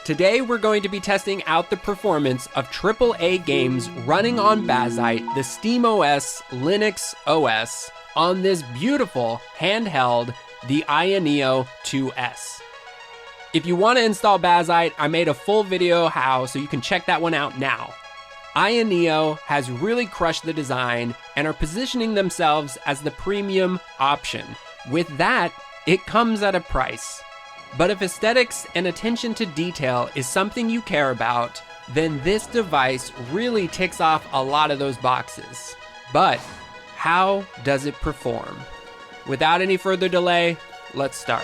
Today we're going to be testing out the performance of AAA games running on Bazzite, the SteamOS Linux OS, on this beautiful handheld, the AYANEO 2S. If you want to install Bazzite, I made a full video how, so you can check that one out now. AYANEO has really crushed the design and are positioning themselves as the premium option. With that, it comes at a price. But if aesthetics and attention to detail is something you care about, then this device really ticks off a lot of those boxes. But how does it perform? Without any further delay, let's start.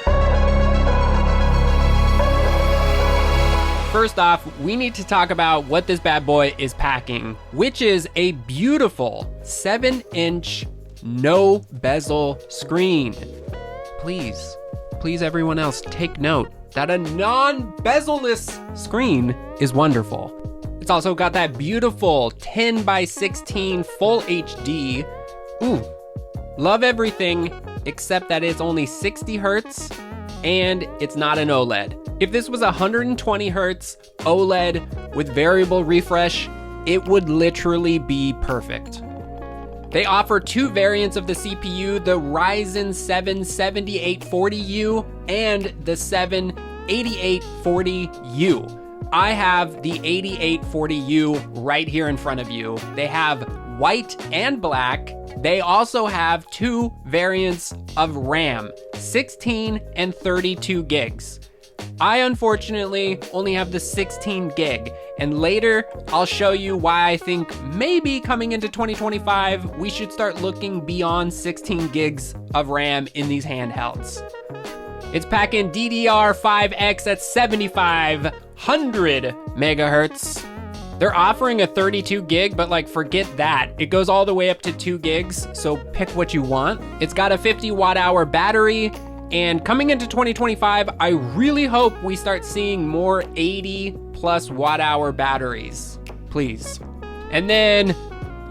First off, we need to talk about what this bad boy is packing, which is a beautiful 7-inch no bezel screen. Please everyone else take note that a non-bezel-less screen is wonderful. It's also got that beautiful 10 by 16 full HD. Ooh, love everything except that it's only 60 hertz and it's not an OLED. If this was 120 hertz OLED with variable refresh, it would literally be perfect. They offer two variants of the CPU, the Ryzen 7 7840U and the 78840U. I have the 8840U right here in front of you. They have white and black. They also have two variants of RAM, 16 and 32 gigs. I unfortunately only have the 16 gig, and later I'll show you why I think maybe coming into 2025, we should start looking beyond 16 gigs of RAM in these handhelds. It's packing DDR5X at 7500 megahertz. They're offering a 32 gig, but like forget that. It goes all the way up to 2 gigs, so pick what you want. It's got a 50 watt hour battery. And coming into 2025, I really hope we start seeing more 80 plus watt hour batteries, please. And then,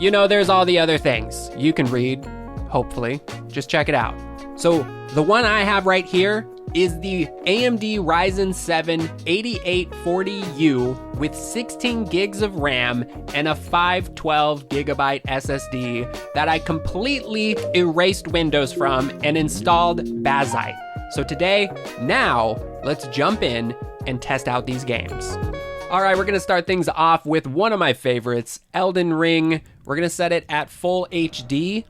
there's all the other things you can read, hopefully. Just check it out. So the one I have right here is the AMD Ryzen 7 8840U with 16 gigs of RAM and a 512 gigabyte SSD that I completely erased Windows from and installed Bazzite. So now let's jump in and test out these games. All right, we're gonna start things off with one of my favorites, Elden Ring. We're gonna set it at full HD.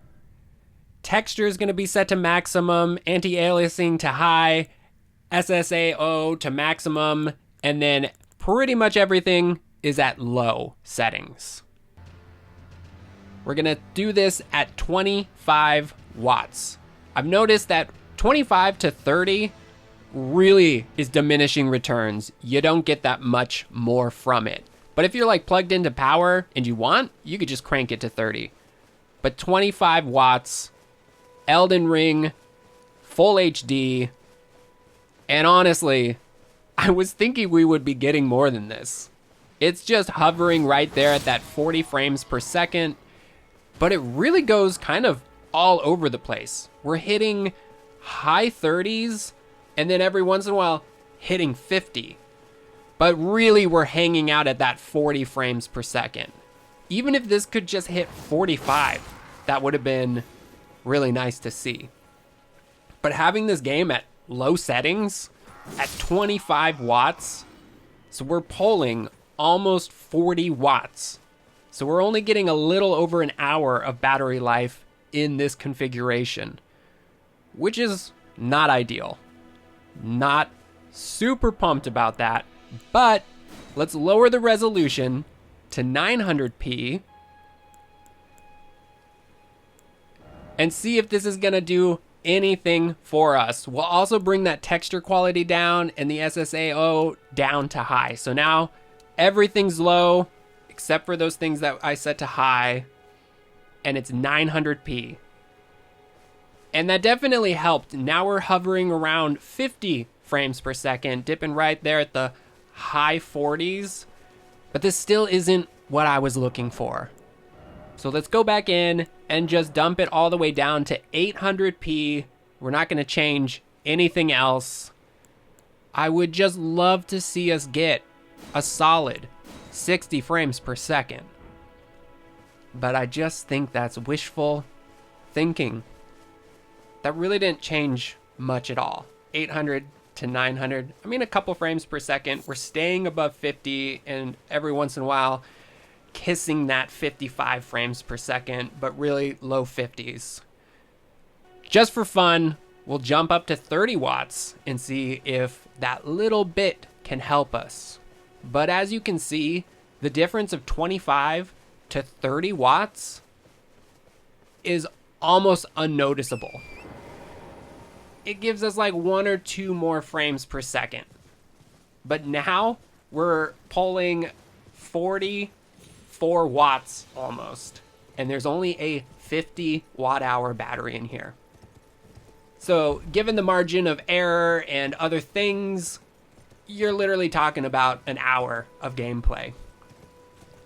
Texture is gonna be set to maximum, anti-aliasing to high, SSAO to maximum, and then pretty much everything is at low settings. We're gonna do this at 25 watts. I've noticed that 25 to 30 really is diminishing returns. You don't get that much more from it. But if you're like plugged into power and you want, you could just crank it to 30. But 25 watts, Elden Ring, full HD, and honestly, I was thinking we would be getting more than this. It's just hovering right there at that 40 frames per second, but it really goes kind of all over the place. We're hitting high 30s, and then every once in a while, hitting 50. But really, we're hanging out at that 40 frames per second. Even if this could just hit 45, that would have been really nice to see. But having this game at low settings at 25 watts, so we're pulling almost 40 watts. So we're only getting a little over an hour of battery life in this configuration, which is not ideal. Not super pumped about that, but let's lower the resolution to 900p and see if this is gonna do anything for us. We'll also bring that texture quality down and the SSAO down to high. So now everything's low except for those things that I set to high, and it's 900p. And that definitely helped. Now we're hovering around 50 frames per second, dipping right there at the high 40s. But this still isn't what I was looking for. So let's go back in and just dump it all the way down to 800p. We're not going to change anything else. I would just love to see us get a solid 60 frames per second. But I just think that's wishful thinking. That really didn't change much at all. 800 to 900, I mean a couple frames per second. We're staying above 50 and every once in a while kissing that 55 frames per second, but really low 50s. Just for fun, we'll jump up to 30 watts and see if that little bit can help us. But as you can see, the difference of 25 to 30 watts is almost unnoticeable. It gives us like 1 or 2 more frames per second. But now we're pulling 44 watts almost. And there's only a 50 watt hour battery in here. So given the margin of error and other things, you're literally talking about an hour of gameplay,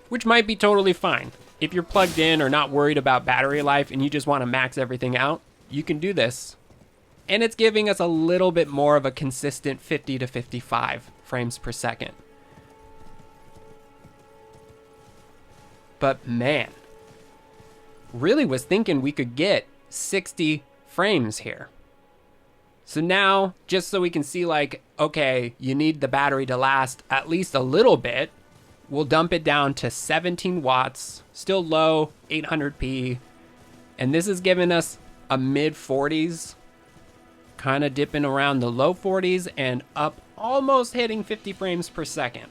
which might be totally fine. If you're plugged in or not worried about battery life and you just want to max everything out, you can do this. And it's giving us a little bit more of a consistent 50 to 55 frames per second. But man, really was thinking we could get 60 frames here. So now, just so we can see like, okay, you need the battery to last at least a little bit, we'll dump it down to 17 watts, still low, 800p. And this is giving us a mid 40s, kind of dipping around the low 40s and up almost hitting 50 frames per second.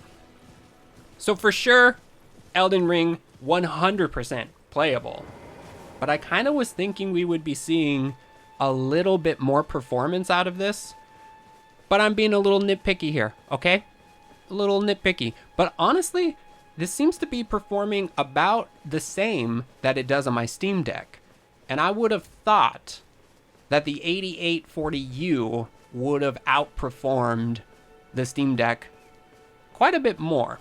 So for sure, Elden Ring 100% playable. But I kind of was thinking we would be seeing a little bit more performance out of this. But I'm being a little nitpicky here, okay? A little nitpicky. But honestly, this seems to be performing about the same that it does on my Steam Deck. And I would have thought that the 8840U would have outperformed the Steam Deck quite a bit more.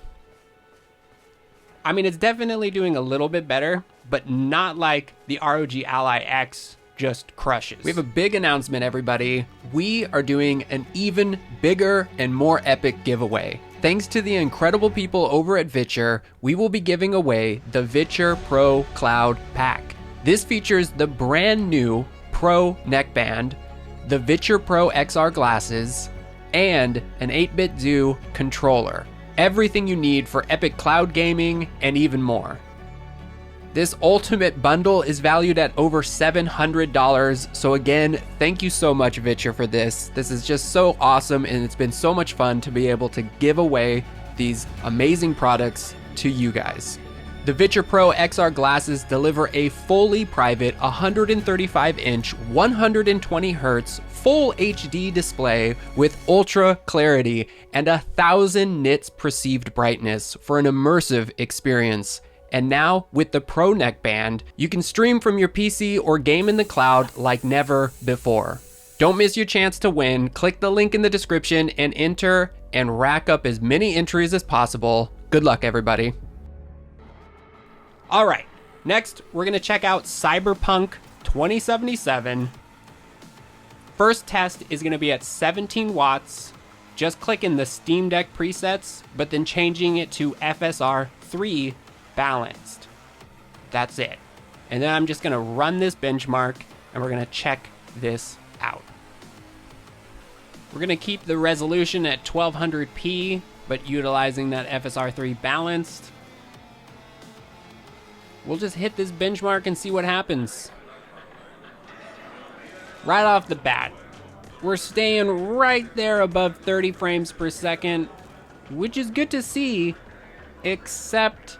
I mean, it's definitely doing a little bit better, but not like the ROG Ally X just crushes. We have a big announcement, everybody. We are doing an even bigger and more epic giveaway. Thanks to the incredible people over at VITURE, we will be giving away the VITURE Pro Cloud Pack. This features the brand new Pro neckband, the VITURE Pro XR glasses, and an 8-bit Zoo controller. Everything you need for epic cloud gaming and even more. This ultimate bundle is valued at over $700. So again, thank you so much, VITURE, for this. This is just so awesome, and it's been so much fun to be able to give away these amazing products to you guys. The VITURE Pro XR glasses deliver a fully private 135-inch, 120Hz full HD display with ultra clarity and 1,000 nits perceived brightness for an immersive experience. And now, with the Pro neckband, you can stream from your PC or game in the cloud like never before. Don't miss your chance to win. Click the link in the description and enter and rack up as many entries as possible. Good luck, everybody. All right, next we're gonna check out Cyberpunk 2077. First test is gonna be at 17 watts. Just click in the Steam Deck presets, but then changing it to FSR 3 balanced. That's it. And then I'm just gonna run this benchmark and we're gonna check this out. We're gonna keep the resolution at 1200p, but utilizing that FSR 3 balanced. We'll just hit this benchmark and see what happens. Right off the bat, we're staying right there above 30 frames per second, which is good to see, except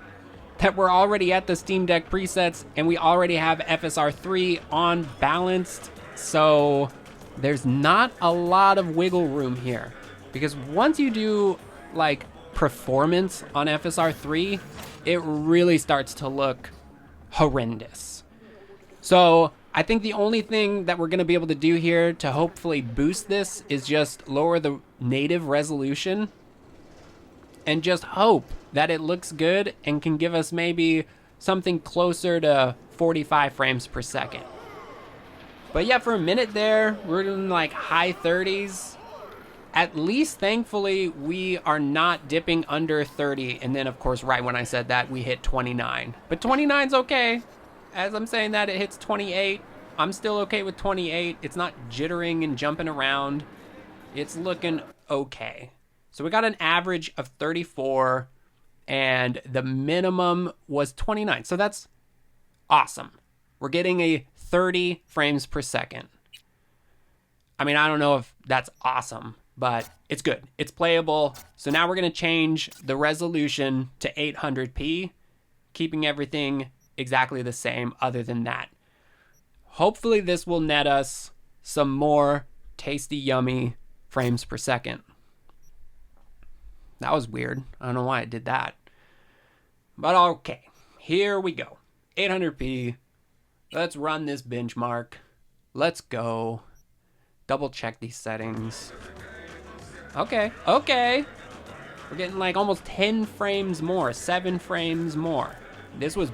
that we're already at the Steam Deck presets and we already have FSR 3 on balanced, so there's not a lot of wiggle room here. Because once you do like performance on FSR 3, it really starts to look horrendous. So I think the only thing that we're going to be able to do here to hopefully boost this is just lower the native resolution and just hope that it looks good and can give us maybe something closer to 45 frames per second. But yeah, for a minute there, we're in like high 30s. At least, thankfully, we are not dipping under 30. And then, of course, right when I said that, we hit 29. But 29's okay. As I'm saying that, it hits 28. I'm still okay with 28. It's not jittering and jumping around. It's looking okay. So we got an average of 34, and the minimum was 29. So that's awesome. We're getting a 30 frames per second. I mean, I don't know if that's awesome, but it's good. It's playable. So now we're going to change the resolution to 800p, keeping everything exactly the same other than that. Hopefully this will net us some more tasty, yummy frames per second. That was weird. I don't know why it did that. But okay, here we go. 800p. Let's run this benchmark. Let's go. Double check these settings. Okay. We're getting like almost 10 frames more, 7 frames more. This was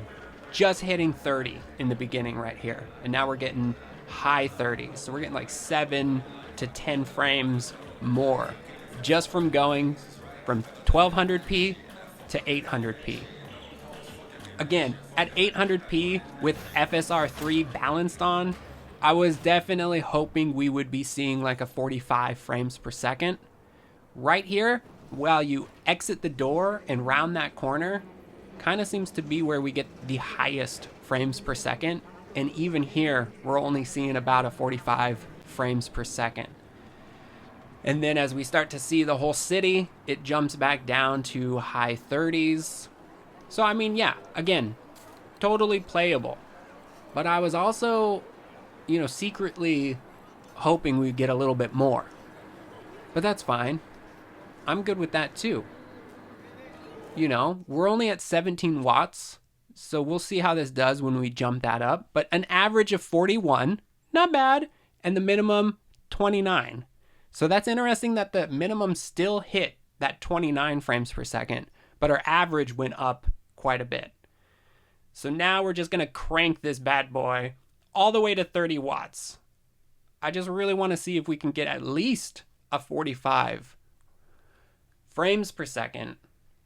just hitting 30 in the beginning right here. And now we're getting high 30s. So we're getting like 7 to 10 frames more just from going from 1200p to 800p. Again, at 800p with FSR 3 balanced on, I was definitely hoping we would be seeing like a 45 frames per second. Right here, while you exit the door and round that corner, kind of seems to be where we get the highest frames per second. And even here, we're only seeing about a 45 frames per second. And then as we start to see the whole city, it jumps back down to high 30s. So, I mean, yeah, again, totally playable. But I was also, secretly hoping we'd get a little bit more. But that's fine. I'm good with that too. We're only at 17 watts, so we'll see how this does when we jump that up. But an average of 41, not bad, and the minimum 29. So that's interesting that the minimum still hit that 29 frames per second, but our average went up quite a bit. So now we're just going to crank this bad boy all the way to 30 watts. I just really want to see if we can get at least a 45 frames per second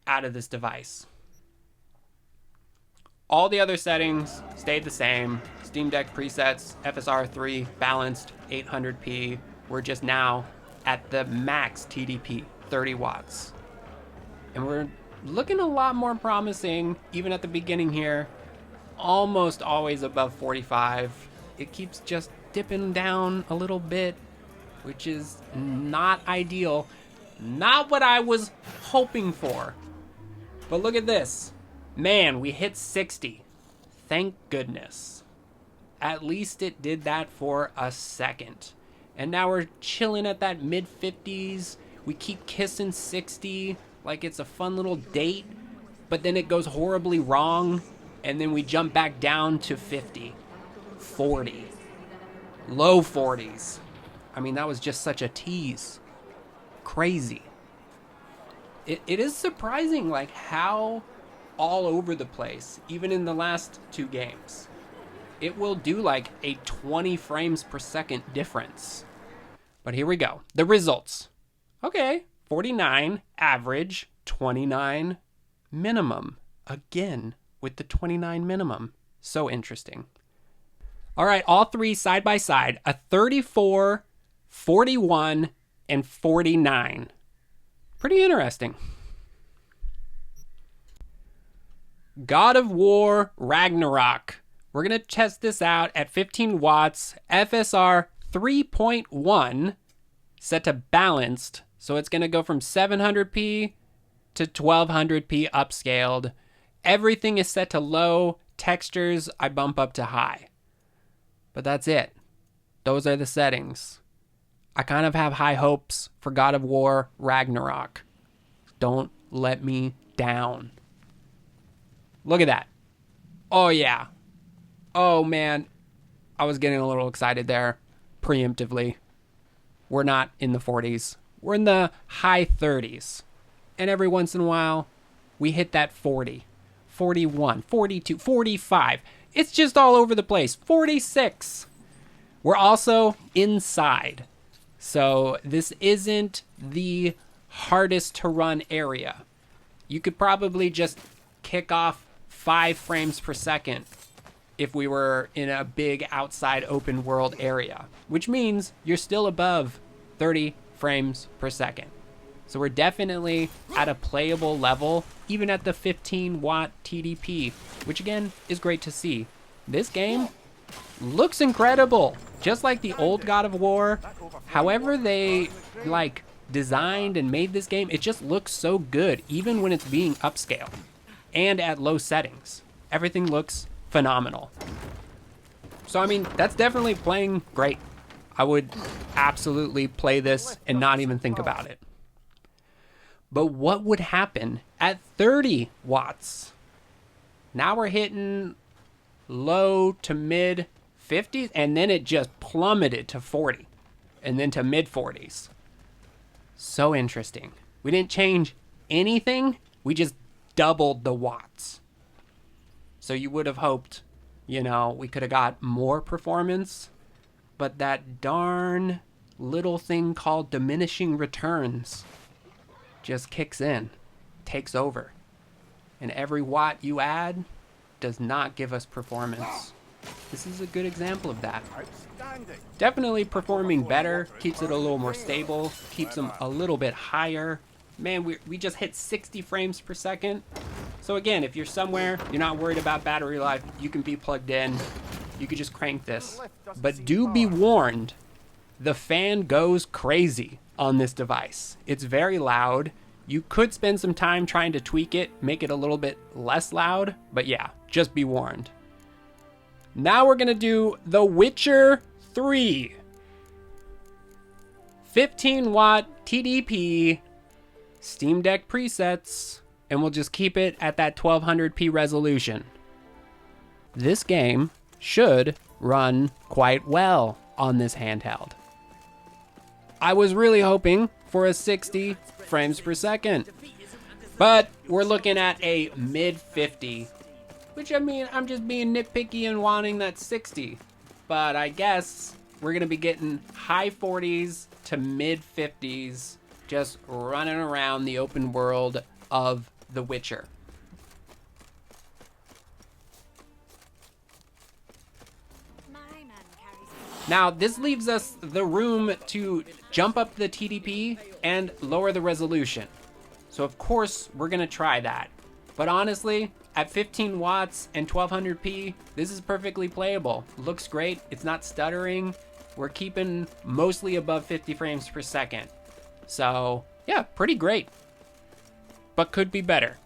out of this device. All the other settings stayed the same. Steam Deck presets, FSR 3, balanced, 800p. We're just now at the max TDP, 30 watts. And we're looking a lot more promising, even at the beginning here. Almost always above 45. It keeps just dipping down a little bit, which is not ideal. Not what I was hoping for. But look at this. Man, we hit 60. Thank goodness. At least it did that for a second. And now we're chilling at that mid-50s. We keep kissing 60 like it's a fun little date. But then it goes horribly wrong. And then we jump back down to 50. 40. Low 40s. I mean, that was just such a tease. Crazy. It is surprising, like, how all over the place, even in the last 2 games, it will do like a 20 frames per second difference. But here we go. The results. Okay, 49 average, 29 minimum. Again, with the 29 minimum. So interesting. All right, all three side by side. A 34, 41, and 49. Pretty interesting. God of War Ragnarök. We're going to test this out at 15 watts, FSR 3.1, set to balanced. So it's going to go from 700p to 1200p upscaled. Everything is set to low. Textures, I bump up to high. But that's it. Those are the settings. I kind of have high hopes for God of War Ragnarök. Don't let me down. Look at that. Oh, yeah. Oh, man. I was getting a little excited there, preemptively. We're not in the 40s. We're in the high 30s. And every once in a while, we hit that 40, 41, 42, 45. It's just all over the place. 46. We're also inside. So this isn't the hardest to run area. You could probably just kick off 5 frames per second if we were in a big outside open world area, which means you're still above 30 frames per second. So we're definitely at a playable level, even at the 15-watt TDP, which again is great to see. This game looks incredible, just like the old God of War. However they like designed and made this game, it just looks so good, even when it's being upscaled and at low settings. Everything looks phenomenal. So I mean, that's definitely playing great. I would absolutely play this and not even think about it. But what would happen at 30 watts? Now we're hitting low to mid 50s, and then it just plummeted to 40, and then to mid 40s. So interesting. We didn't change anything. We just doubled the watts. So you would have hoped, you know, we could have got more performance, but that darn little thing called diminishing returns just kicks in, takes over. And every watt you add does not give us performance. This is a good example of that. Definitely performing better, keeps it a little more stable, keeps them a little bit higher. Man, we just hit 60 frames per second. So again, if you're somewhere, you're not worried about battery life, you can be plugged in, you could just crank this. But do be warned, the fan goes crazy on this device. It's very loud. You could spend some time trying to tweak it, make it a little bit less loud, but yeah, just be warned. Now we're gonna do The Witcher 3. 15 watt TDP, Steam Deck presets, and we'll just keep it at that 1200p resolution. This game should run quite well on this handheld. I was really hoping for a 60 frames per second, but we're looking at a mid 50, which I mean, I'm just being nitpicky and wanting that 60, but I guess we're gonna be getting high 40s to mid 50s just running around the open world of The Witcher. Now, this leaves us the room to jump up the TDP and lower the resolution. So of course, we're gonna try that. But honestly, at 15 watts and 1200p, this is perfectly playable. Looks great, it's not stuttering. We're keeping mostly above 50 frames per second. So yeah, pretty great. But could be better.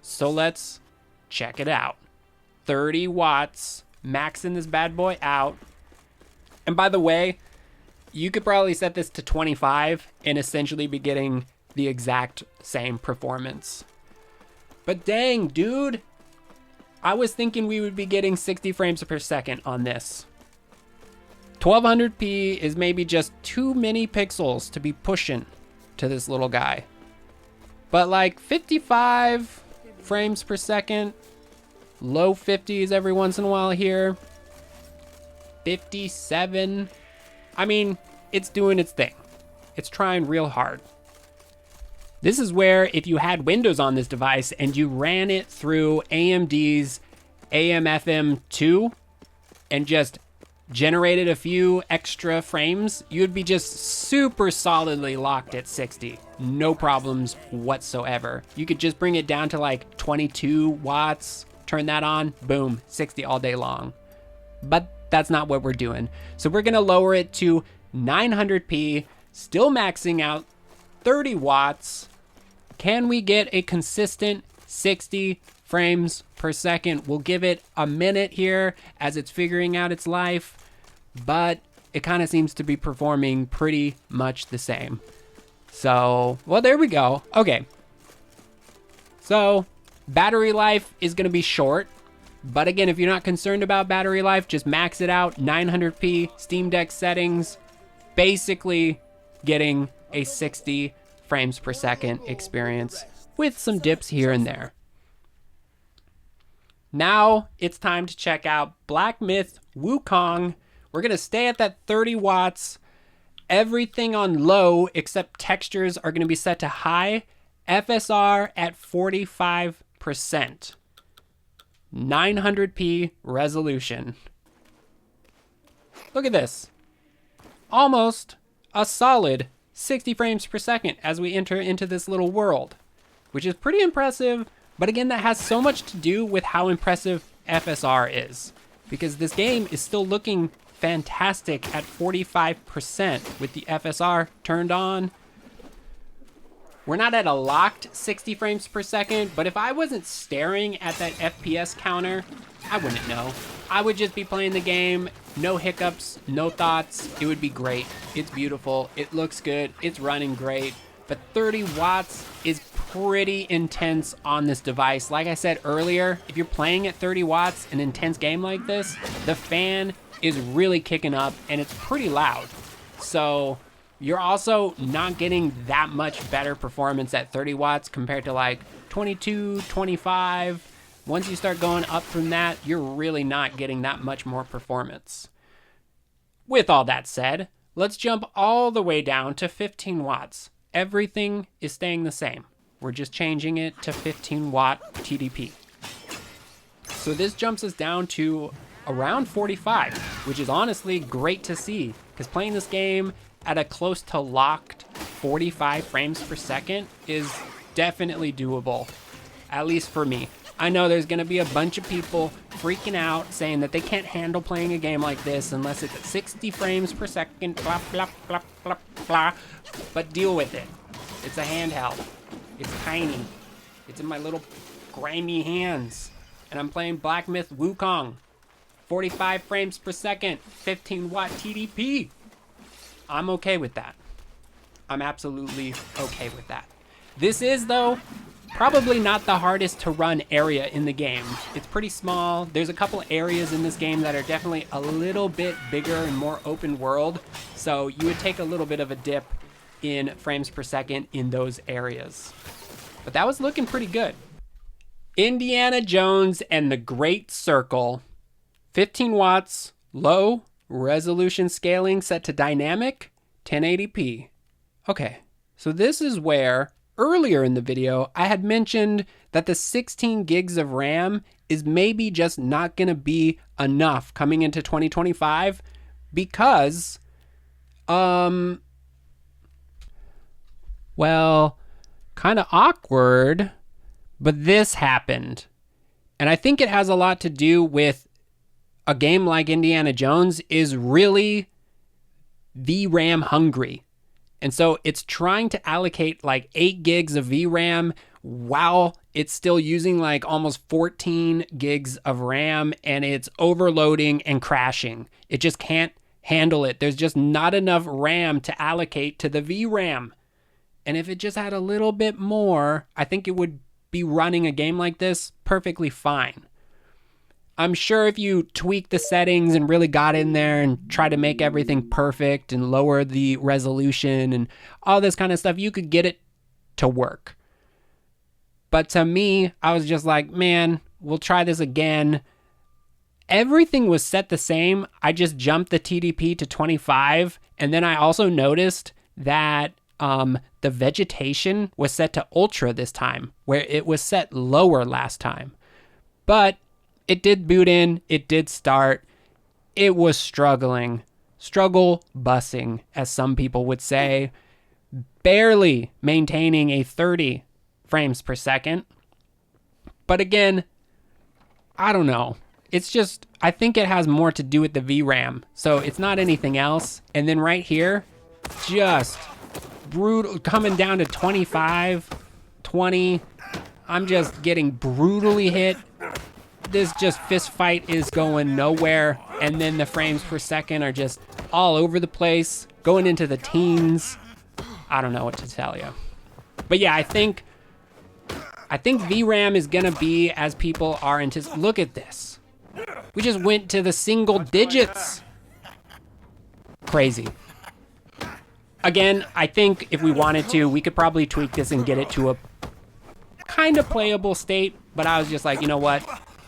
So let's check it out. 30 watts, maxing this bad boy out. And by the way, you could probably set this to 25 and essentially be getting the exact same performance. But dang, dude, I was thinking we would be getting 60 frames per second on this. 1200p is maybe just too many pixels to be pushing to this little guy. But like 55 frames per second, low 50s every once in a while here. 57. I mean, it's doing its thing. It's trying real hard. This is where if you had Windows on this device and you ran it through AMD's AM/FM2 and just generated a few extra frames, you'd be just super solidly locked at 60. No problems whatsoever. You could just bring it down to like 22 watts, turn that on, boom, 60 all day long. But that's not what we're doing. So we're gonna lower it to 900p, still maxing out 30 watts. Can we get a consistent 60 frames per second? We'll give it a minute here as it's figuring out its life, but it kind of seems to be performing pretty much the same. So, well, there we go. Okay. So, battery life is gonna be short. But again, if you're not concerned about battery life, just max it out, 900p, Steam Deck settings, basically getting a 60 frames per second experience with some dips here and there. Now it's time to check out Black Myth Wukong. We're gonna stay at that 30 watts Everything on low except textures are going to be set to high. FSR at 45%. 900p resolution. Look at this. Almost a solid 60 frames per second as we enter into this little world, which is pretty impressive. But again, that has so much to do with how impressive FSR is, because this game is still looking fantastic at 45% with the FSR turned on. We're not at a locked 60 frames per second, but if I wasn't staring at that FPS counter, I wouldn't know. I would just be playing the game, no hiccups, no thoughts. It would be great. It's beautiful. It looks good. It's running great. But 30 watts is pretty intense on this device. Like I said earlier, if you're playing at 30 watts, an intense game like this, the fan is really kicking up and it's pretty loud. So you're also not getting that much better performance at 30 watts compared to like 22, 25. Once you start going up from that, you're really not getting that much more performance. With all that said, let's jump all the way down to 15 watts. Everything is staying the same. We're just changing it to 15 watt TDP. So this jumps us down to around 45, which is honestly great to see, because playing this game at a close to locked 45 frames per second is definitely doable, at least for me. I know there's going to be a bunch of people freaking out saying that they can't handle playing a game like this unless it's at 60 frames per second, blah, blah, blah, blah, blah. But deal with it. It's a handheld. It's tiny. It's in my little grimy hands. And I'm playing Black Myth Wukong. 45 frames per second, 15 watt TDP. I'm okay with that. I'm absolutely okay with that. This is, though, probably not the hardest to run area in the game. It's pretty small. There's a couple areas in this game that are definitely a little bit bigger and more open world. So you would take a little bit of a dip in frames per second in those areas. But that was looking pretty good. Indiana Jones and the Great Circle. 15 watts, low resolution scaling set to dynamic, 1080p. Okay, so this is where earlier in the video, I had mentioned that the 16 gigs of RAM is maybe just not going to be enough coming into 2025 because, well, kind of awkward, but this happened. And I think it has a lot to do with a game like Indiana Jones is really VRAM hungry. And so it's trying to allocate like 8 gigs of VRAM while it's still using like almost 14 gigs of RAM, and it's overloading and crashing. It just can't handle it. There's just not enough RAM to allocate to the VRAM. And if it just had a little bit more, I think it would be running a game like this perfectly fine. I'm sure if you tweak the settings and really got in there and try to make everything perfect and lower the resolution and all this kind of stuff, you could get it to work. But to me, I was just like, man, we'll try this again. Everything was set the same. I just jumped the TDP to 25. And then I also noticed that the vegetation was set to ultra this time, where it was set lower last time. But it did boot in, it did start, it was struggling. Struggle bussing, as some people would say. Barely maintaining a 30 frames per second. But again, I don't know. It's just, I think it has more to do with the VRAM. So it's not anything else. And then right here, just brutal, coming down to 25, 20. I'm just getting brutally hit. This just fist fight is going nowhere, and then the frames per second are just all over the place, going into the teens. I don't know what to tell you. But yeah, I think VRAM is gonna be as people are into. Look at this. We just went to the single digits. Crazy. Again, I think if we wanted to, we could probably tweak this and get it to a kind of playable state, but I was just like, you know what?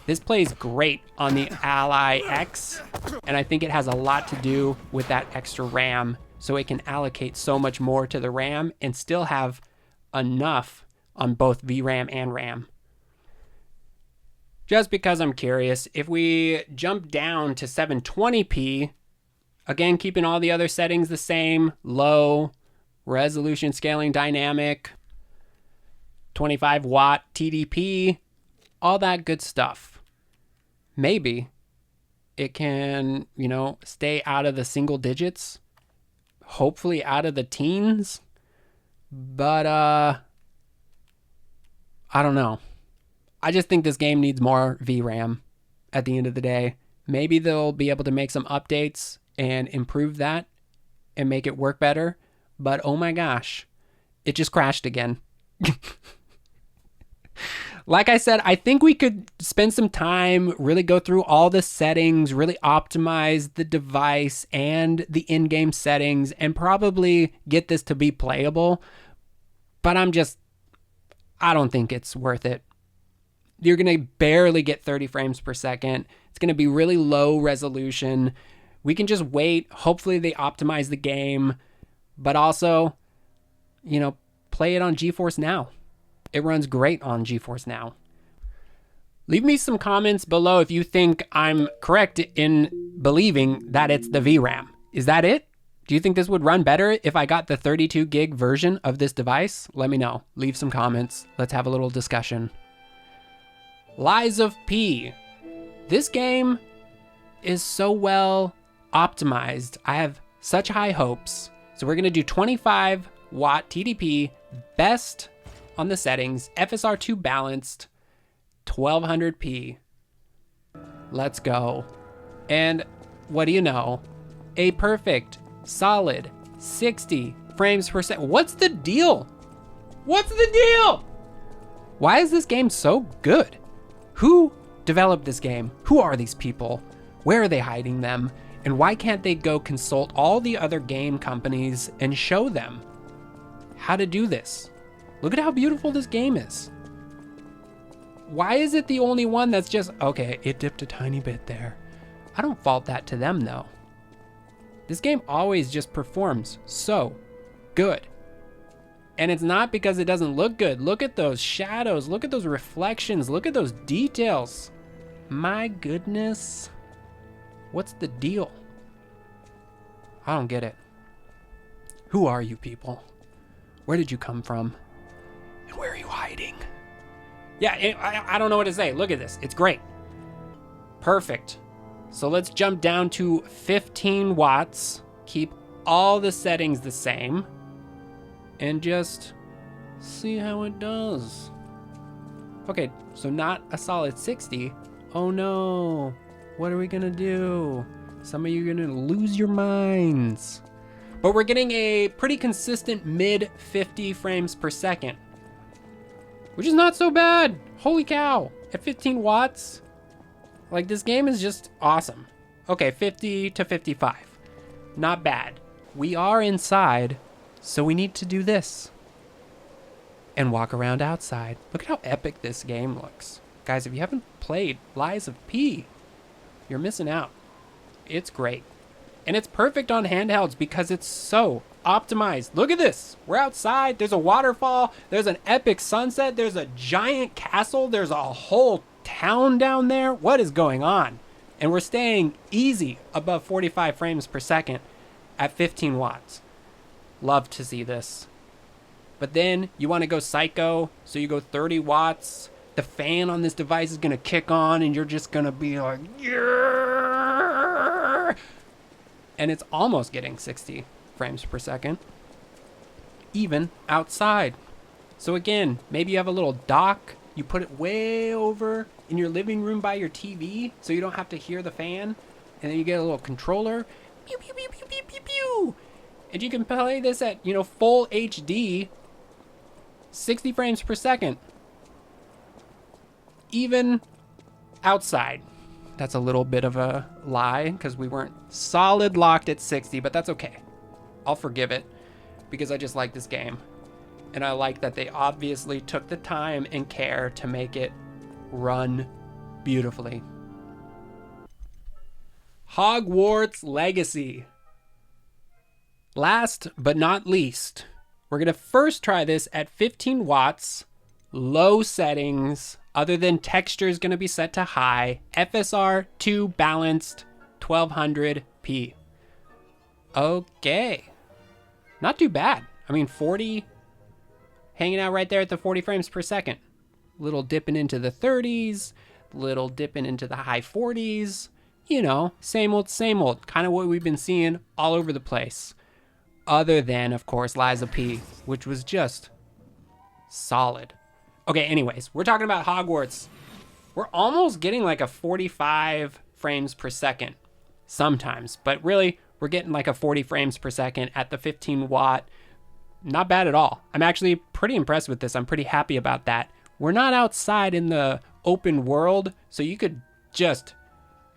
This plays great on the Ally X, and I think it has a lot to do with that extra RAM so it can allocate so much more to the RAM and still have enough on both VRAM and RAM. Just because I'm curious, if we jump down to 720p, again, keeping all the other settings the same, low, resolution scaling dynamic, 25 watt TDP, all that good stuff. Maybe it can, stay out of the single digits, hopefully out of the teens, but I don't know. I just think this game needs more VRAM at the end of the day. Maybe they'll be able to make some updates and improve that and make it work better. But oh my gosh, it just crashed again. Like I said, I think we could spend some time, really go through all the settings, really optimize the device and the in-game settings, and probably get this to be playable. But I don't think it's worth it. You're going to barely get 30 frames per second. It's going to be really low resolution. We can just wait. Hopefully they optimize the game, but also, play it on GeForce Now. It runs great on GeForce Now. Leave me some comments below if you think I'm correct in believing that it's the VRAM. Is that it? Do you think this would run better if I got the 32 gig version of this device? Let me know. Leave some comments. Let's have a little discussion. Lies of P. This game is so well optimized. I have such high hopes. So we're going to do 25 watt TDP, best on the settings, FSR2 balanced, 1200p. Let's go. And what do you know? A perfect, solid 60 frames per second. What's the deal? What's the deal? Why is this game so good? Who developed this game? Who are these people? Where are they hiding them? And why can't they go consult all the other game companies and show them how to do this? Look at how beautiful this game is. Why is it the only one that's just, okay, it dipped a tiny bit there. I don't fault that to them though. This game always just performs so good. And it's not because it doesn't look good. Look at those shadows. Look at those reflections. Look at those details. My goodness. What's the deal? I don't get it. Who are you people? Where did you come from? And where are you hiding? Yeah, I don't know what to say. Look at this. It's great. Perfect. So let's jump down to 15 watts. Keep all the settings the same. And just see how it does. Okay, so not a solid 60. Oh no. What are we gonna do? Some of you are gonna lose your minds. But we're getting a pretty consistent mid 50 frames per second, which is not so bad. Holy cow. At 15 watts, like this game is just awesome. Okay, 50 to 55. Not bad. We are inside, so we need to do this and walk around outside. Look at how epic this game looks. Guys, if you haven't played Lies of P, you're missing out. It's great. And it's perfect on handhelds because it's so optimized. Look at this. We're outside. There's a waterfall. There's an epic sunset. There's a giant castle. There's a whole town down there. What is going on? And we're staying easy above 45 frames per second at 15 watts. Love to see this. But then you want to go psycho, so you go 30 watts. The fan on this device is going to kick on and you're just going to be like, yeah! And it's almost getting 60 frames per second, even outside. So again, maybe you have a little dock. You put it way over in your living room by your TV so you don't have to hear the fan. And then you get a little controller. Pew, pew, pew, pew, pew, pew, pew. And you can play this at, full HD, 60 frames per second. Even outside. That's a little bit of a lie because we weren't solid locked at 60, but that's okay. I'll forgive it because I just like this game. And I like that they obviously took the time and care to make it run beautifully. Hogwarts Legacy. Last but not least, we're going to first try this at 15 watts, low settings, other than texture is going to be set to high, FSR 2 balanced, 1200p. Okay. Not too bad. I mean, 40, hanging out right there at the 40 frames per second. Little dipping into the 30s, little dipping into the high 40s. You know, same old, kind of what we've been seeing all over the place. Other than, of course, Liza P, which was just solid. Okay, anyways, we're talking about Hogwarts. We're almost getting like a 45 frames per second sometimes, but really, we're getting like a 40 frames per second at the 15 watt. Not bad at all. I'm actually pretty impressed with this. I'm pretty happy about that. We're not outside in the open world, so you could just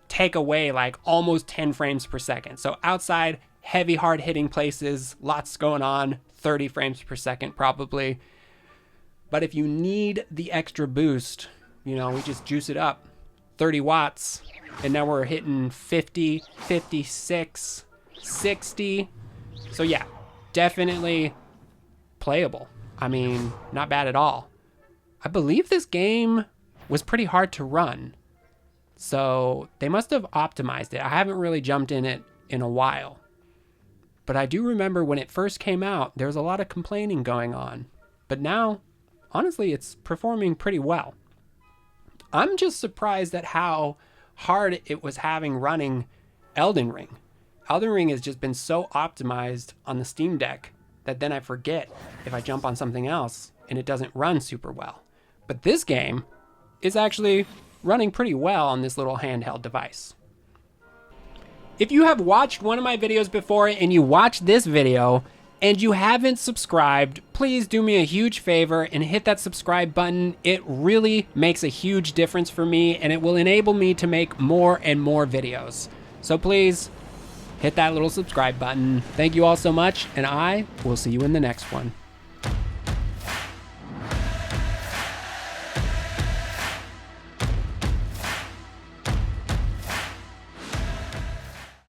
take away like almost 10 frames per second. So outside, heavy, hard hitting places, lots going on, 30 frames per second probably. But if you need the extra boost, you know, we just juice it up. 30 watts, and now we're hitting 50, 56, 60. So yeah, definitely playable. I mean, not bad at all. I believe this game was pretty hard to run. So they must have optimized it. I haven't really jumped in it in a while. But I do remember when it first came out, there was a lot of complaining going on. But now, honestly, it's performing pretty well. I'm just surprised at how hard it was having running Elden Ring. Elden Ring has just been so optimized on the Steam Deck that then I forget if I jump on something else and it doesn't run super well. But this game is actually running pretty well on this little handheld device. If you have watched one of my videos before and you watch this video and you haven't subscribed, please do me a huge favor and hit that subscribe button. It really makes a huge difference for me and it will enable me to make more and more videos. So please hit that little subscribe button. Thank you all so much, and I will see you in the next one.